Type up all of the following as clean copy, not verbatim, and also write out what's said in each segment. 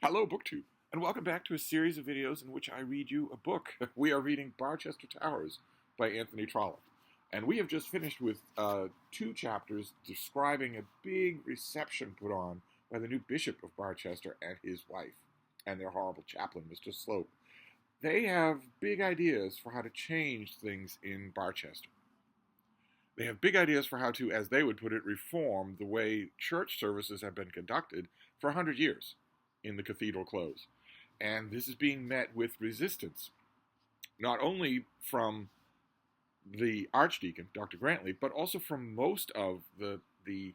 Hello, BookTube, and welcome back to a series of videos in which I read you a book. We are reading Barchester Towers by Anthony Trollope. And we have just finished with two chapters describing a big reception put on by the new Bishop of Barchester and his wife, and their horrible chaplain, Mr. Slope. They have big ideas for how to change things in Barchester. They have big ideas for how to, as they would put it, reform the way church services have been conducted for 100 years in the cathedral close. And this is being met with resistance, not only from the Archdeacon, Dr. Grantley, but also from most of the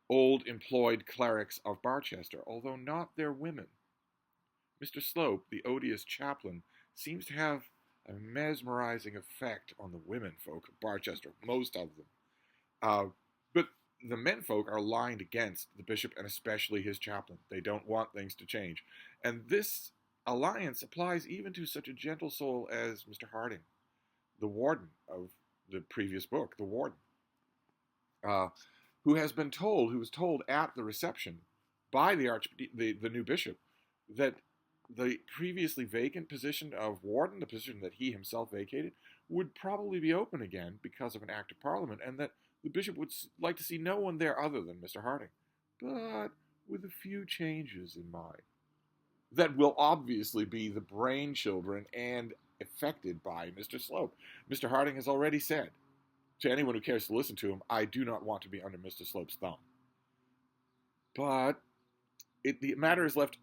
old employed clerics of Barchester, although not their women. Mr. Slope, the odious chaplain, seems to have a mesmerizing effect on the women folk of Barchester, most of them. But the menfolk are lined against the bishop and especially his chaplain. They don't want things to change. And this alliance applies even to such a gentle soul as Mr. Harding, the warden of the previous book, the warden, who was told at the reception by the new bishop that the previously vacant position of warden, the position that he himself vacated, would probably be open again because of an act of parliament, and that the bishop would like to see no one there other than Mr. Harding, but with a few changes in mind that will obviously be the brainchildren and affected by Mr. Slope. Mr. Harding has already said to anyone who cares to listen to him, I do not want to be under Mr. Slope's thumb. But the matter is left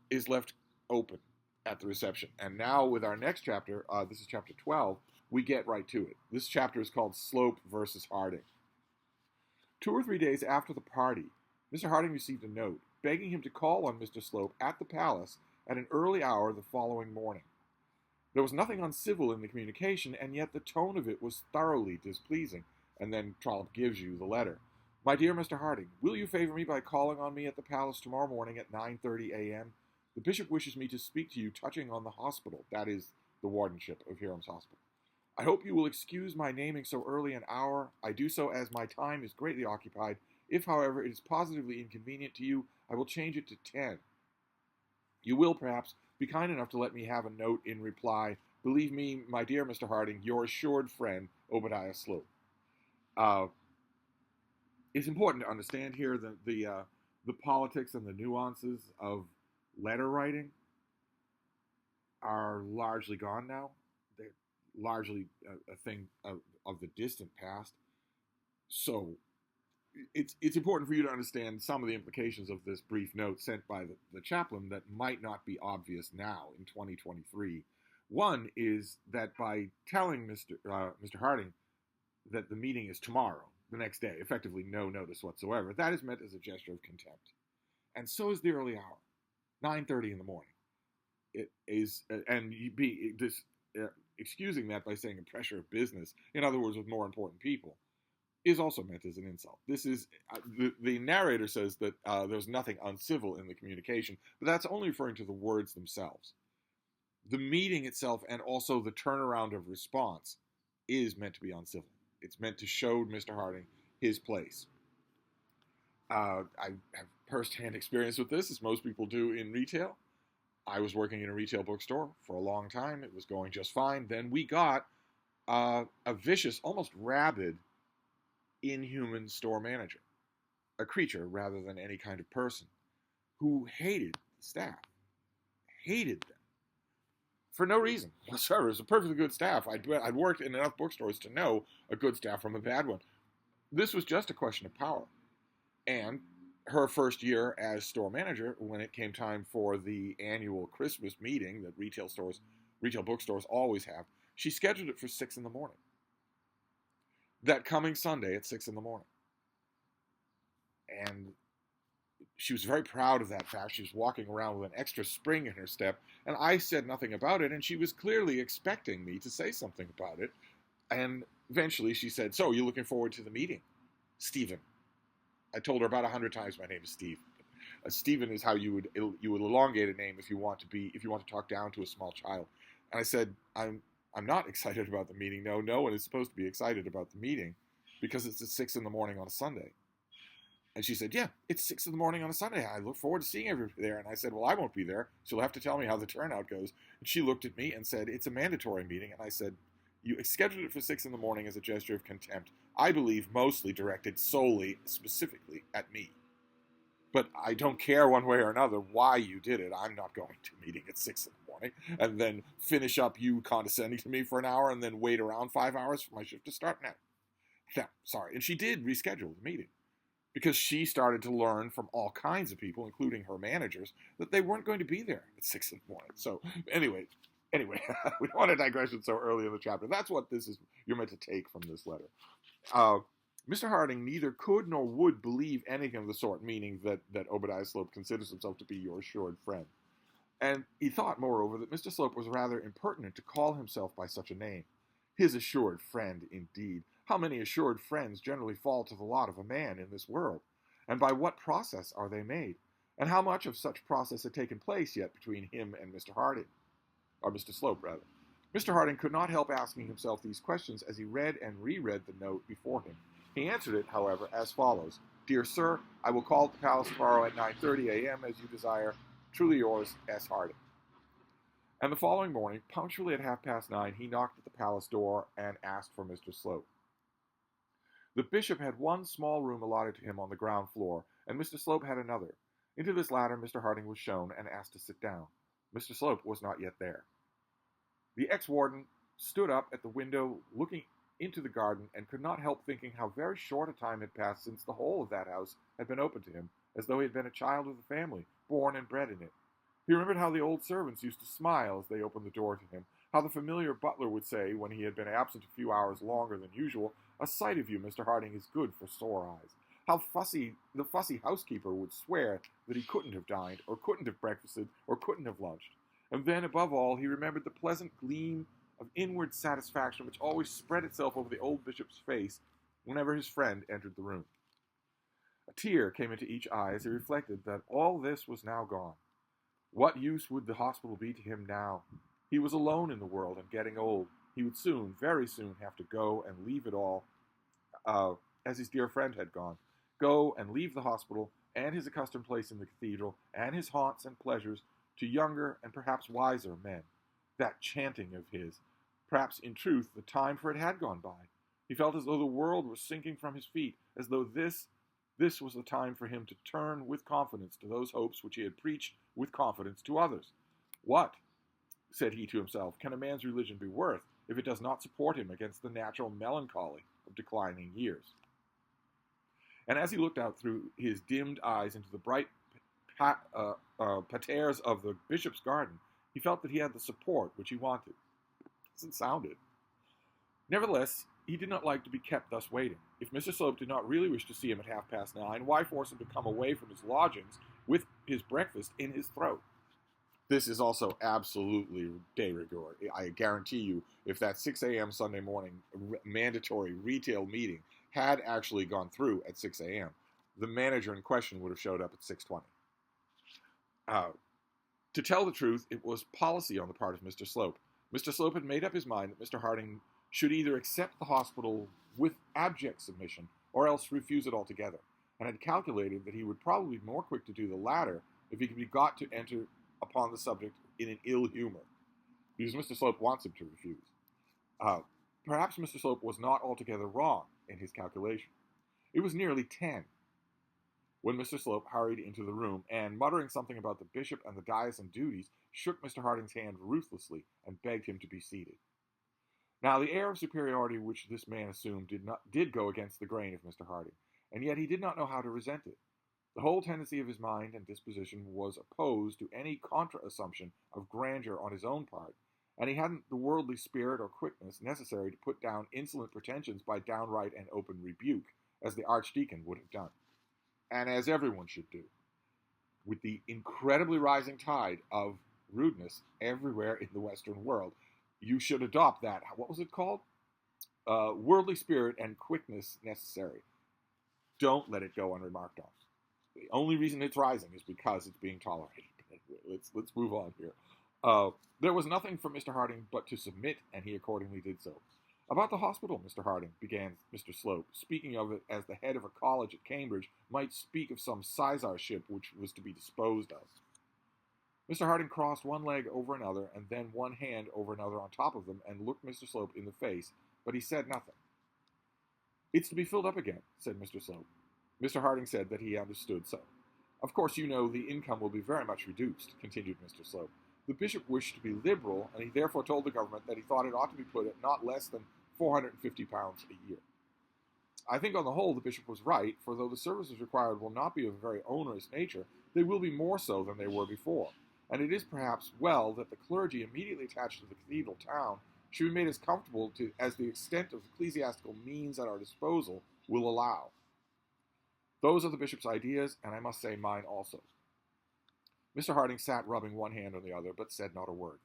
open at the reception. And now with our next chapter, this is chapter 12, we get right to it. This chapter is called Slope versus Harding. 2 or 3 days after the party, Mr. Harding received a note begging him to call on Mr. Slope at the palace at an early hour the following morning. There was nothing uncivil in the communication, and yet the tone of it was thoroughly displeasing. And then Trollope gives you the letter. My dear Mr. Harding, will you favor me by calling on me at the palace tomorrow morning at 9:30 a.m.? The bishop wishes me to speak to you touching on the hospital, that is, the wardenship of Hiram's Hospital. I hope you will excuse my naming so early an hour. I do so as my time is greatly occupied. If, however, it is positively inconvenient to you, I will change it to 10. You will, perhaps, be kind enough to let me have a note in reply. Believe me, my dear Mr. Harding, your assured friend, Obadiah Slope. It's important to understand here the politics and the nuances of letter writing are largely gone now. They're largely a thing of the distant past. So it's important for you to understand some of the implications of this brief note sent by the chaplain that might not be obvious now in 2023. One is that by telling Mr. Harding that the meeting is tomorrow, the next day, effectively no notice whatsoever, that is meant as a gesture of contempt. And so is the early hour, 9:30 in the morning. It is, and excusing that by saying a pressure of business, in other words, with more important people, is also meant as an insult. This is, the narrator says that there's nothing uncivil in the communication, but that's only referring to the words themselves. The meeting itself and also the turnaround of response is meant to be uncivil. It's meant to show Mr. Harding his place. I have first-hand experience with this, as most people do in retail. I was working in a retail bookstore for a long time. It was going just fine. Then we got a vicious, almost rabid, inhuman store manager, a creature rather than any kind of person, who hated the staff, hated them, for no reason whatsoever. It was a perfectly good staff. I'd worked in enough bookstores to know a good staff from a bad one. This was just a question of power. And her first year as store manager, when it came time for the annual Christmas meeting that retail bookstores always have, she scheduled it for 6 in the morning. That coming Sunday at 6 in the morning. And she was very proud of that fact. She was walking around with an extra spring in her step, and I said nothing about it, and she was clearly expecting me to say something about it. And eventually she said, so, you looking forward to the meeting? Stephen. I told her about 100 times my name is Steve. Stephen is how you would elongate a name if you want to talk down to a small child. And I said, I'm not excited about the meeting. No one is supposed to be excited about the meeting because it's at 6 in the morning on a Sunday. And she said, yeah, it's 6 in the morning on a Sunday. I look forward to seeing everybody there. And I said, well, I won't be there. So you'll have to tell me how the turnout goes. And she looked at me and said, it's a mandatory meeting. And I said, you scheduled it for 6 in the morning as a gesture of contempt. I believe mostly directed solely, specifically at me. But I don't care one way or another why you did it. I'm not going to a meeting at 6 in the morning and then finish up you condescending to me for an hour and then wait around 5 hours for my shift to start. No, sorry. And she did reschedule the meeting because she started to learn from all kinds of people, including her managers, that they weren't going to be there at 6 in the morning. So anyway, we don't want to digression so early in the chapter. That's what this is. You're meant to take from this letter. Mr. Harding neither could nor would believe anything of the sort, meaning that Obadiah Slope considers himself to be your assured friend. And he thought, moreover, that Mr. Slope was rather impertinent to call himself by such a name. His assured friend, indeed. How many assured friends generally fall to the lot of a man in this world? And by what process are they made? And how much of such process had taken place yet between him and Mr. Harding? Or Mr. Slope, rather. Mr. Harding could not help asking himself these questions as he read and reread the note before him. He answered it, however, as follows. Dear Sir, I will call at the Palace tomorrow at 9:30 a.m. as you desire. Truly yours, S. Harding. And the following morning, punctually at 9:30, he knocked at the Palace door and asked for Mr. Slope. The bishop had one small room allotted to him on the ground floor, and Mr. Slope had another. Into this latter Mr. Harding was shown and asked to sit down. Mr. Slope was not yet there. The ex-warden stood up at the window looking into the garden and could not help thinking how very short a time had passed since the whole of that house had been open to him, as though he had been a child of the family, born and bred in it. He remembered how the old servants used to smile as they opened the door to him, how the familiar butler would say, when he had been absent a few hours longer than usual, a sight of you, Mr. Harding, is good for sore eyes. How the fussy housekeeper would swear that he couldn't have dined, or couldn't have breakfasted, or couldn't have lunched. And then, above all, he remembered the pleasant gleam of inward satisfaction which always spread itself over the old bishop's face whenever his friend entered the room. A tear came into each eye as he reflected that all this was now gone. What use would the hospital be to him now? He was alone in the world and getting old. He would soon, very soon, have to go and leave it all, as his dear friend had gone. Go and leave the hospital and his accustomed place in the cathedral and his haunts and pleasures to younger and perhaps wiser men. That chanting of his. Perhaps, in truth, the time for it had gone by. He felt as though the world was sinking from his feet, as though this was the time for him to turn with confidence to those hopes which he had preached with confidence to others. What, said he to himself, can a man's religion be worth if it does not support him against the natural melancholy of declining years? And as he looked out through his dimmed eyes into the bright parterres of the bishop's garden, he felt that he had the support which he wanted. Doesn't sound it. Nevertheless, he did not like to be kept thus waiting. If Mr. Slope did not really wish to see him at 9:30, why force him to come away from his lodgings with his breakfast in his throat? This is also absolutely de rigueur. I guarantee you, if that 6 a.m. Sunday morning mandatory retail meeting had actually gone through at 6 a.m., the manager in question would have showed up at 6:20. To tell the truth, it was policy on the part of Mr. Slope. Mr. Slope had made up his mind that Mr. Harding should either accept the hospital with abject submission or else refuse it altogether, and had calculated that he would probably be more quick to do the latter if he could be got to enter upon the subject in an ill humor, because Mr. Slope wants him to refuse. Perhaps Mr. Slope was not altogether wrong in his calculation. It was nearly 10 when Mr. Slope hurried into the room and, muttering something about the bishop and the diocesan duties, shook Mr. Harding's hand ruthlessly and begged him to be seated. Now, the air of superiority which this man assumed did go against the grain of Mr. Harding, and yet he did not know how to resent it. The whole tendency of his mind and disposition was opposed to any contra-assumption of grandeur on his own part, and he hadn't the worldly spirit or quickness necessary to put down insolent pretensions by downright and open rebuke, as the archdeacon would have done, and as everyone should do. With the incredibly rising tide of rudeness everywhere in the Western world, you should adopt that, what was it called? Worldly spirit and quickness necessary. Don't let it go unremarked on. The only reason it's rising is because it's being tolerated. Let's move on here. There was nothing for Mr. Harding but to submit, and he accordingly did so. About the hospital, Mr. Harding, began Mr. Slope, speaking of it as the head of a college at Cambridge might speak of some sizarship which was to be disposed of. Mr. Harding crossed one leg over another and then one hand over another on top of them and looked Mr. Slope in the face, but he said nothing. "It's to be filled up again," said Mr. Slope. Mr. Harding said that he understood so. "Of course, you know, the income will be very much reduced," continued Mr. Slope. "The bishop wished to be liberal, and he therefore told the government that he thought it ought to be put at not less than £450 a year. I think on the whole the bishop was right, for though the services required will not be of a very onerous nature, they will be more so than they were before, and it is perhaps well that the clergy immediately attached to the cathedral town should be made as comfortable as the extent of ecclesiastical means at our disposal will allow. Those are the bishop's ideas, and I must say mine also." Mr. Harding sat rubbing one hand on the other, but said not a word.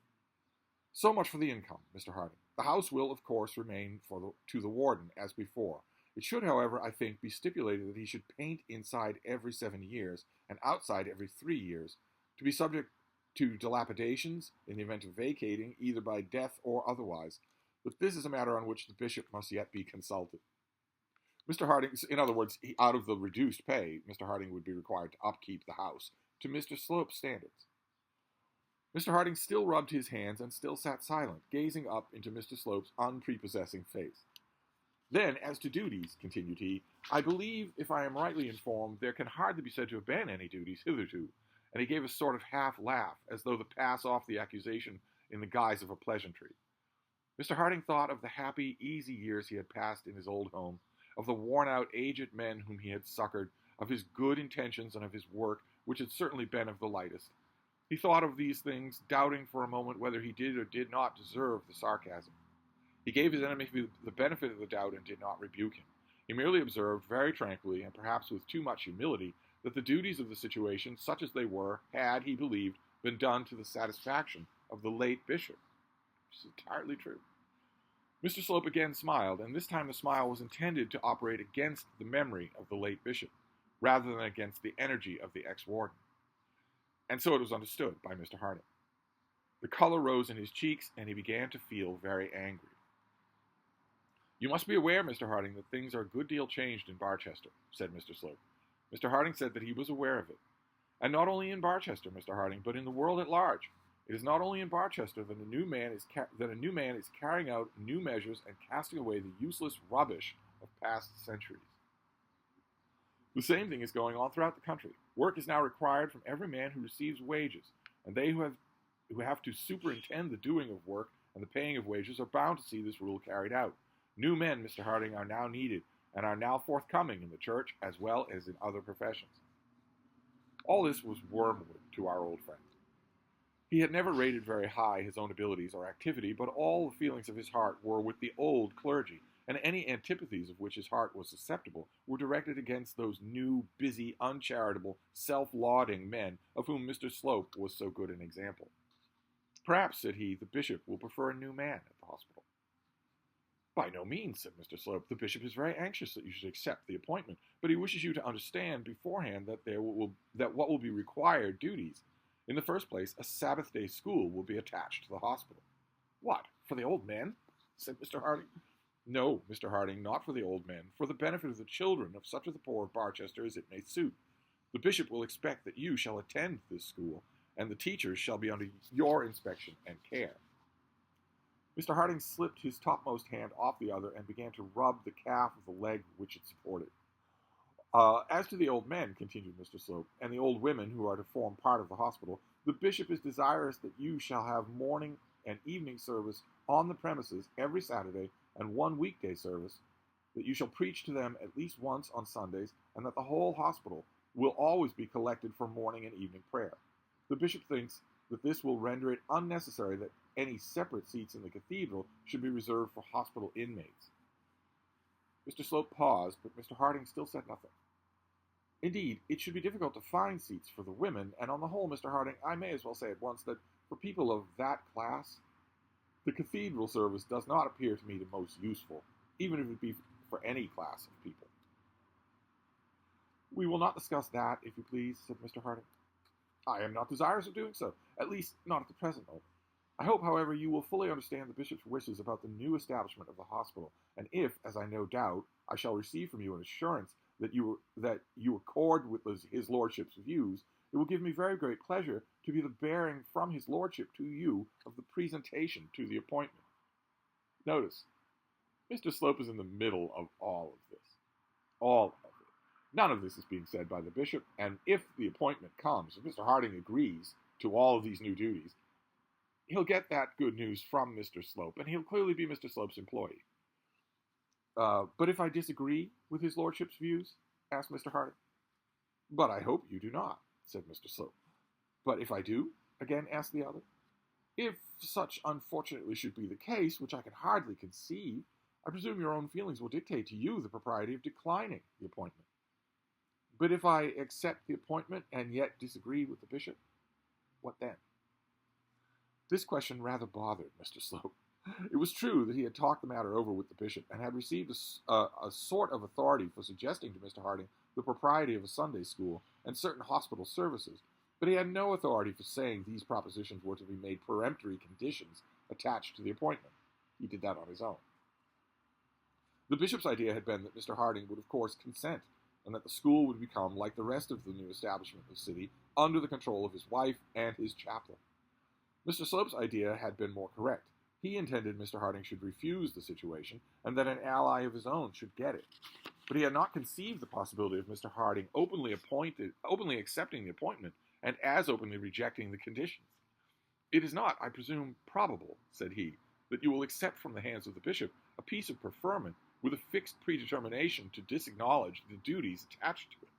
"So much for the income, Mr. Harding. The house will, of course, remain to the warden, as before. It should, however, I think, be stipulated that he should paint inside every 7 years, and outside every 3 years, to be subject to dilapidations in the event of vacating, either by death or otherwise. But this is a matter on which the bishop must yet be consulted." Mr. Harding, in other words, out of the reduced pay, Mr. Harding would be required to upkeep the house to Mr. Slope's standards. Mr. Harding still rubbed his hands and still sat silent, gazing up into Mr. Slope's unprepossessing face. "Then, as to duties," continued he, "I believe, if I am rightly informed, there can hardly be said to have been any duties hitherto," and he gave a sort of half laugh, as though to pass off the accusation in the guise of a pleasantry. Mr. Harding thought of the happy, easy years he had passed in his old home, of the worn-out, aged men whom he had succored, of his good intentions and of his work, which had certainly been of the lightest. He thought of these things, doubting for a moment whether he did or did not deserve the sarcasm. He gave his enemy the benefit of the doubt and did not rebuke him. He merely observed, very tranquilly, and perhaps with too much humility, that the duties of the situation, such as they were, had, he believed, been done to the satisfaction of the late bishop. Which is entirely true. Mr. Slope again smiled, and this time the smile was intended to operate against the memory of the late bishop, rather than against the energy of the ex-warden. And so it was understood by Mr. Harding. The color rose in his cheeks, and he began to feel very angry. "You must be aware, Mr. Harding, that things are a good deal changed in Barchester," said Mr. Slope. Mr. Harding said that he was aware of it. "And not only in Barchester, Mr. Harding, but in the world at large. It is not only in Barchester that a new man is carrying out new measures and casting away the useless rubbish of past centuries. The same thing is going on throughout the country. Work is now required from every man who receives wages, and they who have to superintend the doing of work and the paying of wages are bound to see this rule carried out. New men, Mr. Harding, are now needed, and are now forthcoming in the church as well as in other professions." All this was wormwood to our old friend. He had never rated very high his own abilities or activity, but all the feelings of his heart were with the old clergy, and any antipathies of which his heart was susceptible were directed against those new, busy, uncharitable, self-lauding men of whom Mr. Slope was so good an example. "Perhaps," said he, "the bishop will prefer a new man at the hospital." "By no means," said Mr. Slope. "The bishop is very anxious that you should accept the appointment, but he wishes you to understand beforehand that what will be required duties. In the first place, a Sabbath-day school will be attached to the hospital." "What, for the old men?" said Mr. Harding. "No, Mr. Harding, not for the old men, for the benefit of the children of such of the poor of Barchester as it may suit. The bishop will expect that you shall attend this school, and the teachers shall be under your inspection and care." Mr. Harding slipped his topmost hand off the other and began to rub the calf of the leg which it supported. "As to the old men," continued Mr. Slope, "and the old women who are to form part of the hospital, the bishop is desirous that you shall have morning and evening service on the premises every Saturday and one weekday service, that you shall preach to them at least once on Sundays, and that the whole hospital will always be collected for morning and evening prayer. The bishop thinks that this will render it unnecessary that any separate seats in the cathedral should be reserved for hospital inmates." Mr. Slope paused, but Mr. Harding still said nothing. "Indeed, it should be difficult to find seats for the women, and on the whole, Mr. Harding, I may as well say at once that for people of that class, the cathedral service does not appear to me the most useful, even if it be for any class of people." "We will not discuss that, if you please," said Mr. Harding. "I am not desirous of doing so, at least not at the present moment. I hope, however, you will fully understand the bishop's wishes about the new establishment of the hospital, and if, as I no doubt, I shall receive from you an assurance that you accord with his lordship's views, it will give me very great pleasure to be the bearing from his lordship to you of the presentation to the appointment. Notice, Mr. Slope is in the middle of all of this. All of it. None of this is being said by the bishop, and if the appointment comes, if Mr. Harding agrees to all of these new duties, he'll get that good news from Mr. Slope, and he'll clearly be Mr. Slope's employee. But if I disagree with his lordship's views? Asked Mr. Harding. But I hope you do not, said Mr. Slope. But if I do? Again asked the other. If such unfortunately should be the case, which I can hardly conceive, I presume your own feelings will dictate to you the propriety of declining the appointment. But if I accept the appointment and yet disagree with the bishop, what then? This question rather bothered Mr. Slope. It was true that he had talked the matter over with the bishop and had received a sort of authority for suggesting to Mr. Harding the propriety of a Sunday school and certain hospital services, but he had no authority for saying these propositions were to be made peremptory conditions attached to the appointment. He did that on his own. The bishop's idea had been that Mr. Harding would of course consent, and that the school would become, like the rest of the new establishment in the city, under the control of his wife and his chaplain. Mr. Slope's idea had been more correct. He intended Mr. Harding should refuse the situation, and that an ally of his own should get it. But he had not conceived the possibility of Mr. Harding openly accepting the appointment, and as openly rejecting the conditions. It is not, I presume, probable, said he, that you will accept from the hands of the bishop a piece of preferment with a fixed predetermination to disacknowledge the duties attached to it.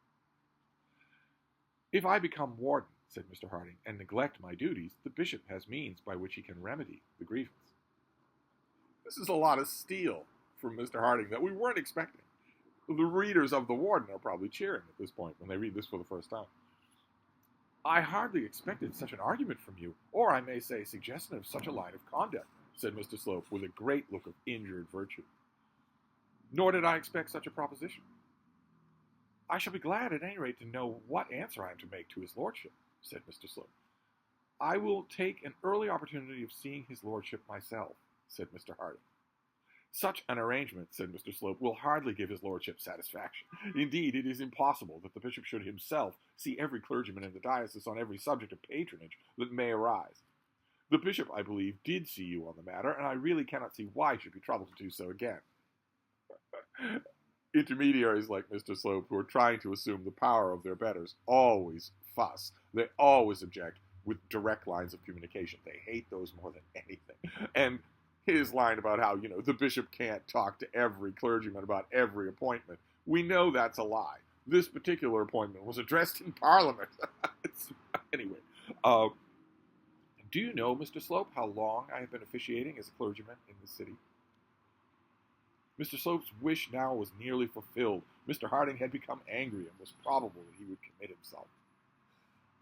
If I become warden, said Mr. Harding, and neglect my duties, the bishop has means by which he can remedy the grievance. This is a lot of steel from Mr. Harding that we weren't expecting. The readers of The Warden are probably cheering at this point when they read this for the first time. I hardly expected such an argument from you, or I may say suggestion of such a line of conduct, said Mr. Slope with a great look of injured virtue. Nor did I expect such a proposition. I shall be glad at any rate to know what answer I am to make to his lordship, said Mr. Slope. I will take an early opportunity of seeing his lordship myself, said Mr. Harding. Such an arrangement, said Mr. Slope, will hardly give his lordship satisfaction. Indeed, it is impossible that the bishop should himself see every clergyman in the diocese on every subject of patronage that may arise. The bishop, I believe, did see you on the matter, and I really cannot see why he should be troubled to do so again. Intermediaries like Mr. Slope, who are trying to assume the power of their betters, always fuss. They always object with direct lines of communication. They hate those more than anything. And his line about how, the bishop can't talk to every clergyman about every appointment, we know that's a lie. This particular appointment was addressed in Parliament. Anyway, do you know, Mr. Slope, how long I have been officiating as a clergyman in this city? Mr. Slope's wish now was nearly fulfilled. Mr. Harding had become angry and was probable that he would commit himself.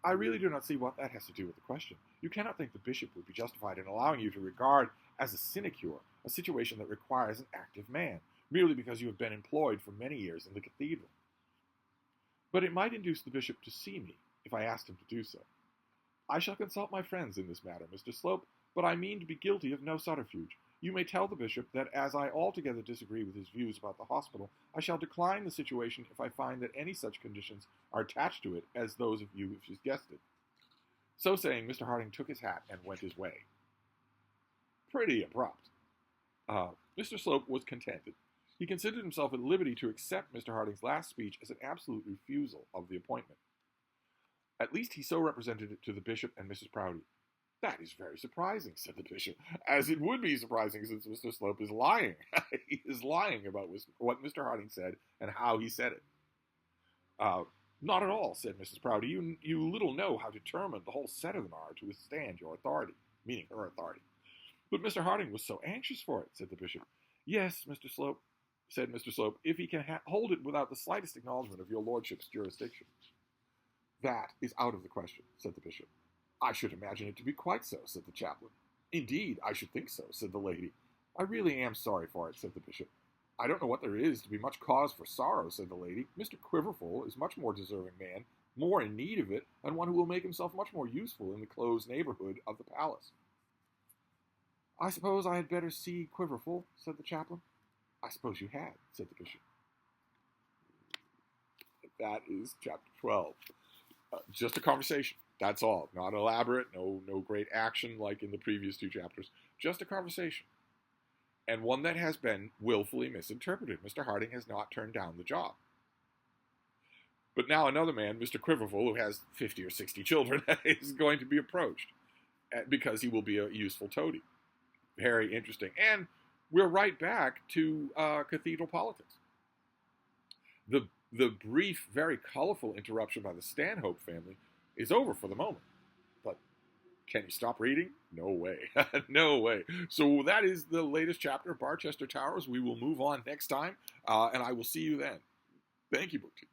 I really do not see what that has to do with the question. You cannot think the bishop would be justified in allowing you to regard as a sinecure a situation that requires an active man, merely because you have been employed for many years in the cathedral. But it might induce the bishop to see me, if I asked him to do so. I shall consult my friends in this matter, Mr. Slope, but I mean to be guilty of no subterfuge. You may tell the bishop that as I altogether disagree with his views about the hospital, I shall decline the situation if I find that any such conditions are attached to it as those of you have suggested. So saying, Mr. Harding took his hat and went his way. Pretty abrupt. Mr. Slope was contented. He considered himself at liberty to accept Mr. Harding's last speech as an absolute refusal of the appointment. At least he so represented it to the bishop and Mrs. Proudie. That is very surprising, said the bishop, as it would be surprising since Mr. Slope is lying. He is lying about what Mr. Harding said and how he said it. Not at all, said Mrs. Proudie. You little know how determined the whole set of them are to withstand your authority, meaning her authority. But Mr. Harding was so anxious for it, said the bishop. Yes, Mr. Slope, said Mr. Slope, if he can hold it without the slightest acknowledgement of your lordship's jurisdiction. That is out of the question, said the bishop. I should imagine it to be quite so, said the chaplain. Indeed, I should think so, said the lady. I really am sorry for it, said the bishop. I don't know what there is to be much cause for sorrow, said the lady. Mr. Quiverful is much more deserving man, more in need of it, and one who will make himself much more useful in the close neighborhood of the palace. I suppose I had better see Quiverful, said the chaplain. I suppose you had, said the bishop. That is chapter 12. Just a conversation. That's all. Not elaborate, no great action like in the previous two chapters. Just a conversation. And one that has been willfully misinterpreted. Mr. Harding has not turned down the job. But now another man, Mr. Quiverful, who has 50 or 60 children, is going to be approached because he will be a useful toady. Very interesting. And we're right back to cathedral politics. The brief, very colorful interruption by the Stanhope family is over for the moment. But can you stop reading? No way. No way. So that is the latest chapter of Barchester Towers. We will move on next time, and I will see you then. Thank you, BookTube.